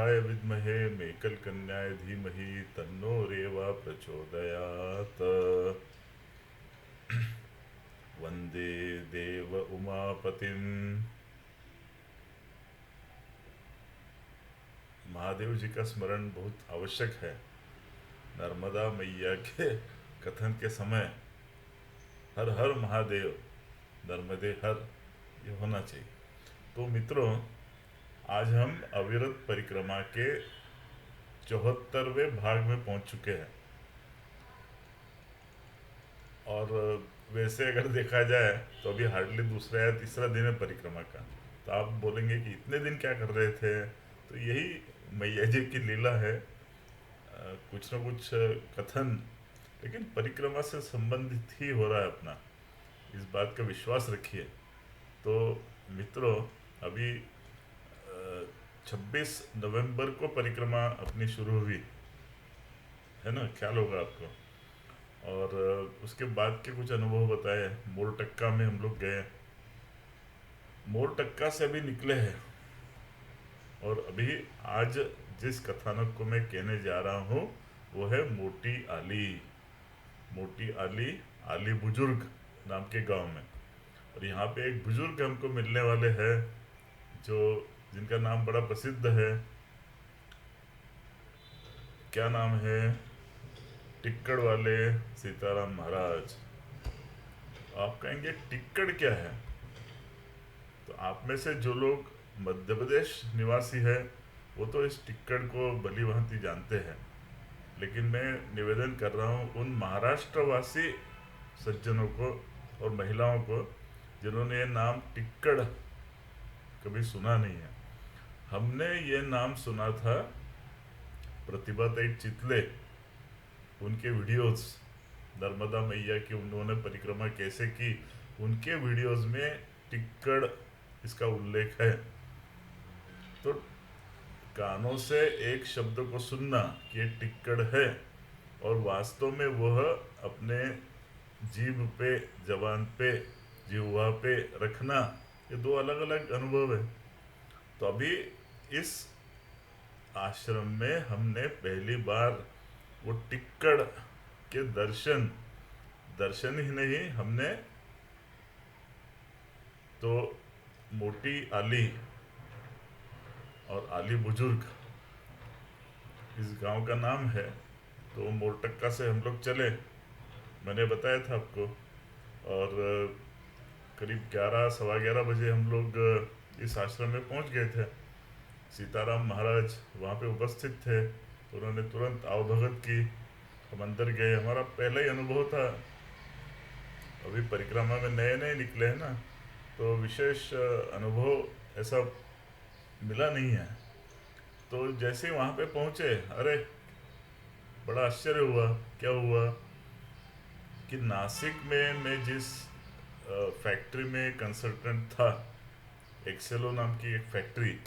वरुणाय विद्महे मेकलकन्याय धीमहि तन्नो रेवा प्रचोदयात्। वंदे देव उमापतिम। महादेव जी का स्मरण बहुत आवश्यक है। नर्मदा मैया के कथन के समय हर हर महादेव, नर्मदे हर, ये होना चाहिए। तो मित्रों, आज हम अविरत परिक्रमा के 74वें भाग में पहुंच चुके हैं। और वैसे अगर देखा जाए तो अभी हार्डली दूसरा या तीसरा दिन है परिक्रमा का। तो आप बोलेंगे कि इतने दिन क्या कर रहे थे? तो यही मैया जी की लीला है। कुछ न कुछ कथन, लेकिन परिक्रमा से संबंधित ही हो रहा है अपना, इस बात का विश्वास रखिए। तो मित्रों, अभी 26 नवंबर को परिक्रमा अपनी शुरू हुई है ना, ख्याल होगा आपको। और उसके बाद के कुछ अनुभव बताए। मोरटक्का में हम लोग गए। मोरटक्का से अभी निकले हैं और अभी आज जिस कथानक को मैं कहने जा रहा हूँ वो है मोटी आली। मोटी आली, आली बुजुर्ग नाम के गांव में। और यहाँ पे एक बुजुर्ग हमको मिलने वाले हैं जो जिनका नाम बड़ा प्रसिद्ध है। क्या नाम है? टिक्कड़ वाले सीताराम महाराज। आप कहेंगे टिक्कड़ क्या है? तो आप में से जो लोग मध्य प्रदेश निवासी है वो तो इस टिक्कड़ को भली भांति जानते हैं, लेकिन मैं निवेदन कर रहा हूँ उन महाराष्ट्रवासी सज्जनों को और महिलाओं को जिन्होंने ये नाम टिक्कड़ कभी सुना नहीं है। हमने ये नाम सुना था प्रतिभाताई चितले, उनके वीडियोस, नर्मदा मैया की उन्होंने परिक्रमा कैसे की, उनके वीडियोस में टिक्कड़ इसका उल्लेख है। तो कानों से एक शब्द को सुनना कि ये टिक्कड़ है और वास्तव में वह अपने जीभ पे, जबान पे, जिह्वा पे रखना, ये दो अलग अलग अनुभव है। तो अभी इस आश्रम में हमने पहली बार वो टिक्कड़ के दर्शन ही नहीं, हमने तो मोटी आली और आली बुजुर्ग इस गांव का नाम है। तो मोरटक्का से हम लोग चले, मैंने बताया था आपको। और करीब 11 सवा 11 बजे हम लोग इस आश्रम में पहुंच गए थे। सीताराम महाराज वहाँ पे उपस्थित थे। उन्होंने तुरंत आवभगत की, हम अंदर गए। हमारा पहला ही अनुभव था, अभी परिक्रमा में नए नए निकले हैं ना, तो विशेष अनुभव ऐसा मिला नहीं है। तो जैसे ही वहाँ पे पहुँचे, अरे बड़ा आश्चर्य हुआ। क्या हुआ कि नासिक में मैं जिस फैक्ट्री में कंसल्टेंट था, एक्सेलो नाम की एक फैक्ट्री,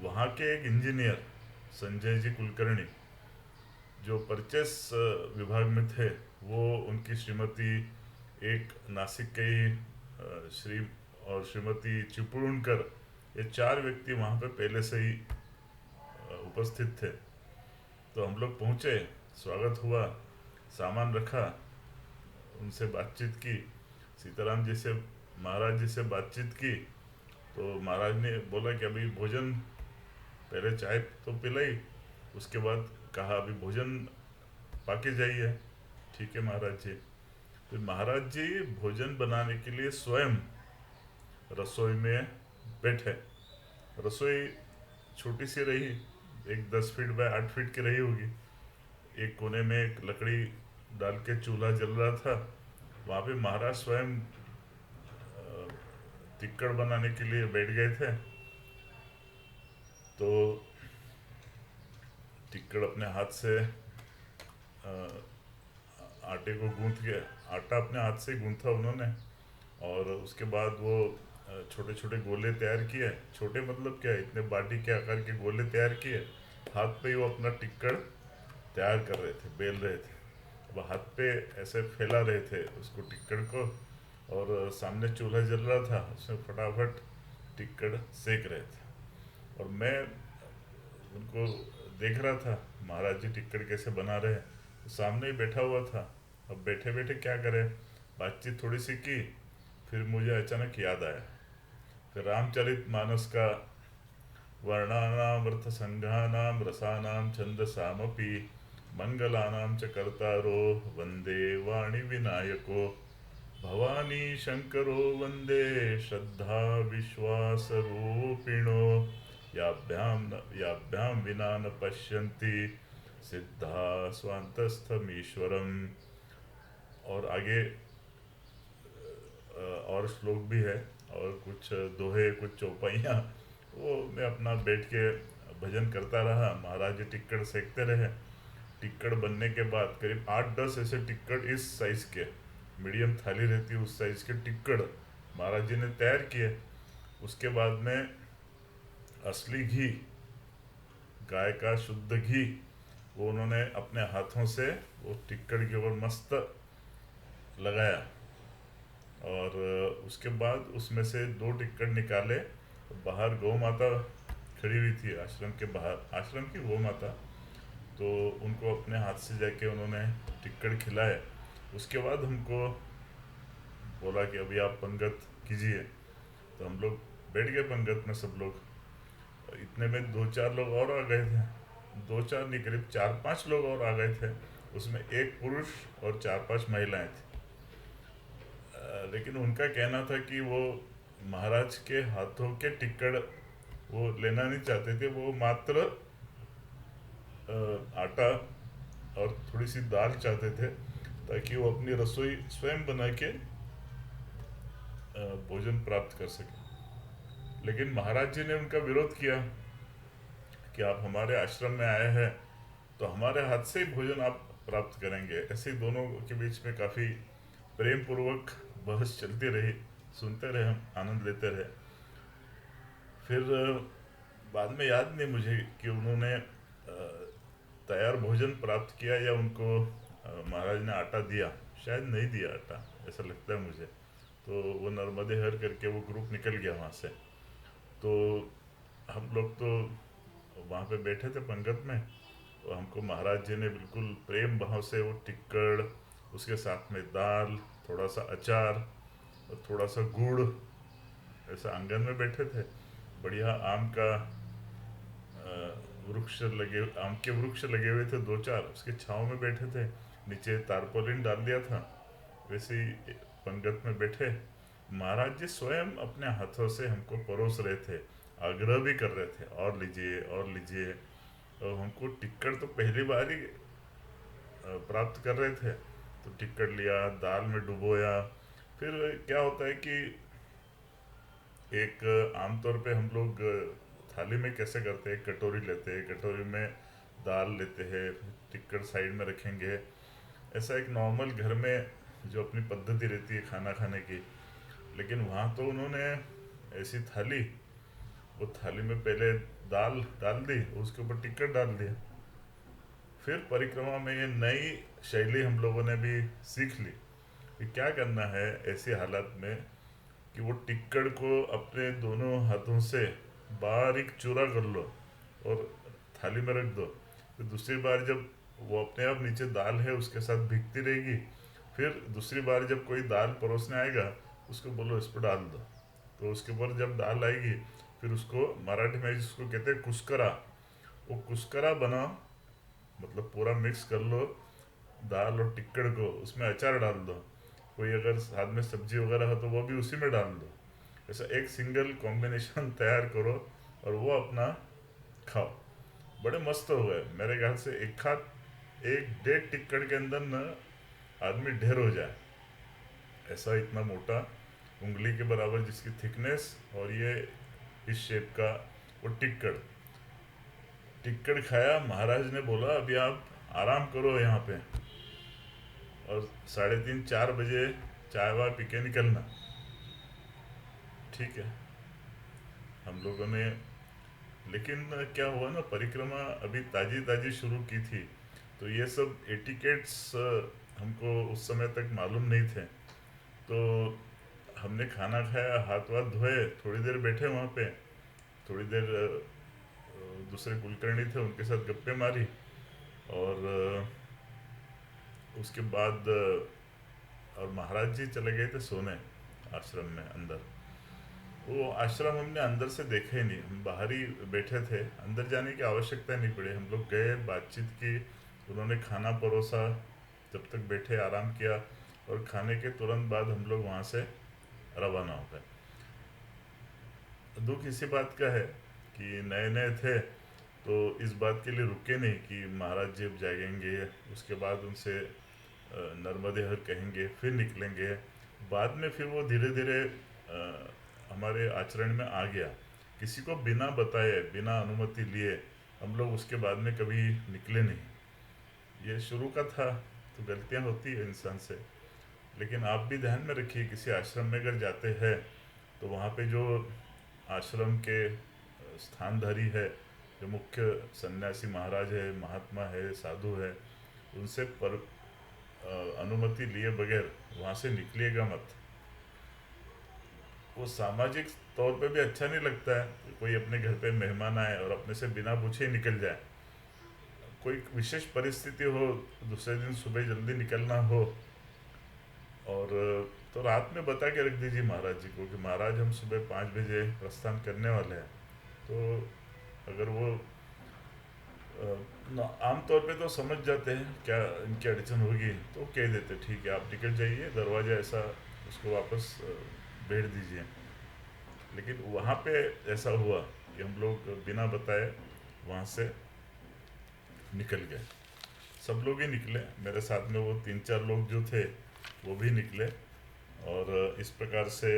वहाँ के एक इंजीनियर संजय जी कुलकर्णी जो परचेस विभाग में थे, वो उनकी श्रीमती, एक नासिक के ही श्री और श्रीमती चिपळूणकर, ये 4 व्यक्ति वहाँ पे पहले से ही उपस्थित थे। तो हम लोग पहुँचे, स्वागत हुआ, सामान रखा, उनसे बातचीत की, सीताराम जी से, महाराज जी से बातचीत की। तो महाराज ने बोला कि अभी भोजन, पहले चाय तो पिलाई, उसके बाद कहा अभी भोजन पाके जाइए। ठीक है महाराज जी। फिर महाराज जी भोजन बनाने के लिए स्वयं रसोई में बैठे। रसोई छोटी सी रही, एक 10 फीट बाय 8 फीट की रही होगी। एक कोने में एक लकड़ी डाल के चूल्हा जल रहा था, वहाँ पे महाराज स्वयं टिक्कड़ बनाने के लिए बैठ गए थे। तो टिक्कड़ अपने हाथ से आटे को गूंथ के, आटा अपने हाथ से गूंथा उन्होंने, और उसके बाद वो छोटे छोटे गोले तैयार किए। छोटे मतलब क्या, इतने बाटी के आकार के गोले तैयार किए। हाथ पे ही वो अपना टिक्कड़ तैयार कर रहे थे, बेल रहे थे। वो हाथ पे ऐसे फैला रहे थे उसको, टिक्कड़ को, और सामने चूल्हा जल रहा था, उसमें फटाफट टिक्कड़ सेक रहे थे। और मैं उनको देख रहा था महाराज जी टिक्कड़ कैसे बना रहे हैं, तो सामने ही बैठा हुआ था। अब बैठे बैठे क्या करें, बातचीत थोड़ी सी की, फिर मुझे अचानक याद आया फिर रामचरित मानस का वर्णानामर्थ संघानाम रसानाम छंदसामपि मंगलानाम च कर्तारो वंदे वाणी विनायको भवानी शंकरो वंदे श्रद्धा विश्वास रूपिणो याभ्यां विना न पश्यन्ति सिद्धा स्वांतस्थमीश्वरम। और आगे और श्लोक भी है और कुछ दोहे कुछ चौपाइयाँ, वो मैं अपना बैठ के भजन करता रहा। महाराज जी टिक्कड़ सेकते रहे। टिक्कड़ बनने के बाद करीब 8-10 ऐसे टिक्कड़ इस साइज़ के, मीडियम थाली रहती है उस साइज़ के टिक्कड़ महाराज जी ने तैयार किए। उसके बाद में असली घी, गाय का शुद्ध घी, वो उन्होंने अपने हाथों से वो टिक्कड़ के ऊपर मस्त लगाया। और उसके बाद उसमें से 2 टिक्कड़ निकाले। बाहर गौ माता खड़ी हुई थी आश्रम के बाहर, आश्रम की गौ माता, तो उनको अपने हाथ से जाके उन्होंने टिक्कड़ खिलाए। उसके बाद हमको बोला कि अभी आप पंगत कीजिए, तो हम लोग बैठ गए पंगत में सब लोग। इतने में 2-4 लोग और आ गए थे, 2-4 नहीं करीब 4-5 लोग और आ गए थे। उसमें एक पुरुष और 4-5 महिलाएं थी। लेकिन उनका कहना था कि वो महाराज के हाथों के टिक्कड़ वो लेना नहीं चाहते थे, वो मात्र आटा और थोड़ी सी दाल चाहते थे, ताकि वो अपनी रसोई स्वयं बना के भोजन प्राप्त कर सके। लेकिन महाराज जी ने उनका विरोध किया कि आप हमारे आश्रम में आए हैं तो हमारे हाथ से ही भोजन आप प्राप्त करेंगे। ऐसे ही दोनों के बीच में काफ़ी प्रेम पूर्वक बहस चलती रही, सुनते रहे, हम आनंद लेते रहे। फिर बाद में याद नहीं मुझे कि उन्होंने तैयार भोजन प्राप्त किया या उनको महाराज ने आटा दिया, शायद नहीं दिया आटा, ऐसा लगता है मुझे। तो वो नर्मदे हर करके वो ग्रुप निकल गया वहाँ से। तो हम लोग तो वहाँ पे बैठे थे पंगत में, तो हमको महाराज जी ने बिल्कुल प्रेम भाव से वो टिक्कड़, उसके साथ में दाल, थोड़ा सा अचार और थोड़ा सा गुड़, ऐसा आंगन में बैठे थे। बढ़िया आम का वृक्ष लगे, आम के वृक्ष लगे हुए थे 2-4, उसके छाँव में बैठे थे। नीचे तारपोलिन डाल दिया था, वैसे ही पंगत में बैठे। महाराज जी स्वयं अपने हाथों से हमको परोस रहे थे, आग्रह भी कर रहे थे और लीजिए और लीजिए। और हमको टिक्कड़ तो पहली बार ही प्राप्त कर रहे थे, तो टिक्कड़ लिया, दाल में डुबोया। फिर क्या होता है कि एक आमतौर पे हम लोग थाली में कैसे करते हैं, कटोरी लेते हैं, कटोरी में दाल लेते हैं, टिक्कड़ साइड में रखेंगे। ऐसा एक नॉर्मल घर में जो अपनी पद्धति रहती है खाना खाने की। लेकिन वहाँ तो उन्होंने ऐसी थाली, वो थाली में पहले दाल डाल दी, उसके ऊपर टिक्कड़ डाल दिया। फिर परिक्रमा में ये नई शैली हम लोगों ने भी सीख ली कि क्या करना है ऐसी हालत में, कि वो टिक्कड़ को अपने दोनों हाथों से बारीक चूरा कर लो और थाली में रख दो। फिर दूसरी बार जब वो अपने आप नीचे दाल है उसके साथ भीगती रहेगी, फिर दूसरी बार जब कोई दाल परोसने आएगा उसको बोलो इस पर डाल दो। तो उसके ऊपर जब दाल आएगी, फिर उसको मराठी में जिसको कहते हैं कुस्करा, वो कुस्करा बनाओ, मतलब पूरा मिक्स कर लो दाल और टिक्कड़ को, उसमें अचार डाल दो, कोई अगर साथ में सब्जी वगैरह हो तो वो भी उसी में डाल दो। ऐसा एक सिंगल कॉम्बिनेशन तैयार करो और वो अपना खाओ। बड़े मस्त हो गए मेरे ख्याल से। एक हाथ 1-1.5 टिक्कड़ के अंदर न आदमी ढेर हो जाए, ऐसा इतना मोटा, उंगली के बराबर जिसकी थिकनेस, और ये इस शेप का वो टिक्कड़। टिक्कड़ खाया, महाराज ने बोला अभी आप आराम करो यहाँ पे, और 3:30-4 बजे चाय वाय पी के निकलना। ठीक है, हम लोगों ने, लेकिन क्या हुआ ना, परिक्रमा अभी ताजी ताजी शुरू की थी, तो ये सब एटिकेट्स हमको उस समय तक मालूम नहीं थे। तो हमने खाना खाया, हाथ वाथ धोए, थोड़ी देर बैठे वहाँ पे, थोड़ी देर दूसरे कुलकर्णी थे, उनके साथ गप्पे मारी। और उसके बाद और महाराज जी चले गए थे सोने आश्रम में अंदर। वो आश्रम हमने अंदर से देखा ही नहीं, हम बाहर ही बैठे थे, अंदर जाने की आवश्यकता नहीं पड़ी। हम लोग गए, बातचीत की, उन्होंने खाना परोसा, जब तक बैठे आराम किया, और खाने के तुरंत बाद हम लोग वहाँ से रवाना हो गए। दुख इसी बात का है कि नए नए थे, तो इस बात के लिए रुके नहीं कि महाराज जी अब जाएंगे, उसके बाद उनसे नर्मदे हर कहेंगे, फिर निकलेंगे। बाद में फिर वो धीरे धीरे हमारे आचरण में आ गया। किसी को बिना बताए, बिना अनुमति लिए हम लोग उसके बाद में कभी निकले नहीं। ये शुरू का था, तो गलतियां होती है इंसान से। लेकिन आप भी ध्यान में रखिए, किसी आश्रम में अगर जाते हैं तो वहाँ पे जो आश्रम के स्थानधारी है, जो मुख्य सन्यासी महाराज है, महात्मा है, साधु है, उनसे अनुमति लिए बगैर वहाँ से निकलिएगा मत। वो सामाजिक तौर पे भी अच्छा नहीं लगता है कि कोई अपने घर पे मेहमान आए और अपने से बिना पूछे ही निकल जाए। कोई विशेष परिस्थिति हो, दूसरे दिन सुबह जल्दी निकलना हो, और तो रात में बता के रख दीजिए महाराज जी को कि महाराज हम सुबह 5 बजे प्रस्थान करने वाले हैं। तो अगर वो आमतौर पे तो समझ जाते हैं क्या इनकी अड़चन होगी, तो कह देते ठीक है आप निकल जाइए, दरवाज़ा ऐसा उसको वापस भेज दीजिए। लेकिन वहाँ पे ऐसा हुआ कि हम लोग बिना बताए वहाँ से निकल गए। सब लोग ही निकले, मेरे साथ में वो 3-4 लोग जो थे वो भी निकले। और इस प्रकार से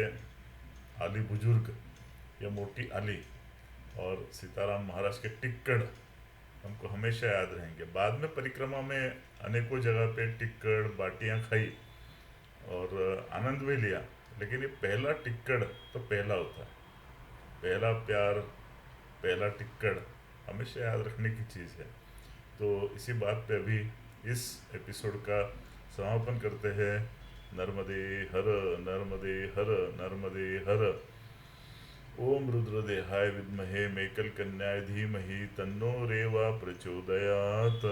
आली बुजुर्ग या मोटी आली और सीताराम महाराज के टिक्कड़ हमको हमेशा याद रहेंगे। बाद में परिक्रमा में अनेकों जगह पे टिक्कड़ बाटियाँ खाई और आनंद भी लिया, लेकिन ये पहला टिक्कड़ तो पहला होता है। पहला प्यार, पहला टिक्कड़ हमेशा याद रखने की चीज़ है। तो इसी बात पे अभी इस एपिसोड का समापन करते हैं। नर्मदे हर, नर्मदे हर, नर्मदे हर। ओम रुद्रदेहाय विद्महे मेकल कन्याय धीमहि तन्नो रेवा प्रचोदयात्।